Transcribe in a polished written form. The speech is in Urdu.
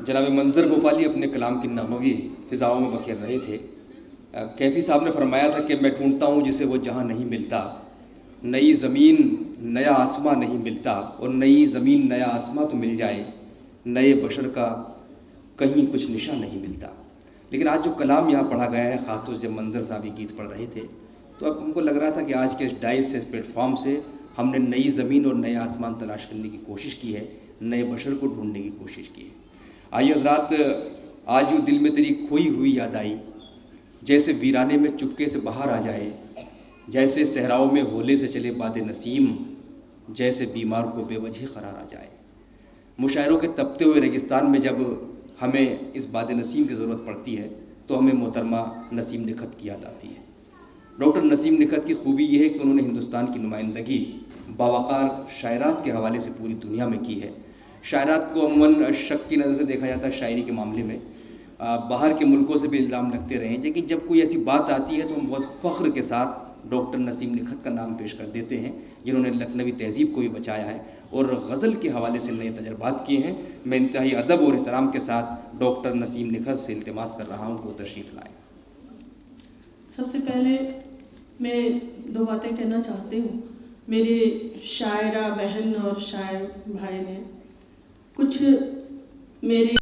جناب منظر گوپالی اپنے کلام کی نغمگی فضاؤں میں بکھیر رہے تھے۔ کیفی صاحب نے فرمایا تھا کہ میں ڈھونڈتا ہوں جسے وہ جہاں نہیں ملتا، نئی زمین نیا آسماں نہیں ملتا، اور نئی زمین نیا آسماں تو مل جائے، نئے بشر کا کہیں کچھ نشان نہیں ملتا۔ لیکن آج جو کلام یہاں پڑھا گیا ہے، خاص طور سے جب منظر صاحب یہ گیت پڑھ رہے تھے، تو اب ہم کو لگ رہا تھا کہ آج کے اس ڈائس سے، اس پلیٹ فارم سے ہم نے نئی زمین اور نیا آسمان تلاش کرنے کی کوشش کی ہے، نئے بشر کو ڈھونڈنے کی کوشش کی ہے۔ آئیے حضرات، آج جو دل میں تیری کھوئی ہوئی یاد آئی، جیسے ویرانے میں چپکے سے باہر آ جائے، جیسے صحراؤں میں ہولے سے چلے باد نسیم، جیسے بیمار کو بے وجہ قرار آ جائے۔ مشاعروں کے تپتے ہوئے ریگستان میں جب ہمیں اس باد نسیم کی ضرورت پڑتی ہے تو ہمیں محترمہ نسیم نکھت کی یاد آتی ہے۔ ڈاکٹر نسیم نکھت کی خوبی یہ ہے کہ انہوں نے ہندوستان کی نمائندگی باوقار شاعرات کے حوالے سے پوری دنیا میں کی ہے۔ شاعرات کو عموماً شک کی نظر سے دیکھا جاتا ہے شاعری کے معاملے میں، باہر کے ملکوں سے بھی الزام لگتے رہے ہیں، لیکن جب کوئی ایسی بات آتی ہے تو ہم بہت فخر کے ساتھ ڈاکٹر نسیم نکھت کا نام پیش کر دیتے ہیں، جنہوں نے لکھنوی تہذیب کو بھی بچایا ہے اور غزل کے حوالے سے نئے تجربات کیے ہیں۔ میں انتہائی ادب اور احترام کے ساتھ ڈاکٹر نسیم نکھت سے التماس کر رہا ہوں کہ وہ تشریف لائیں۔ سب سے پہلے میں دو باتیں کہنا چاہتی ہوں۔ میری شاعرہ بہن اور شاعر بھائی نے کچھ میری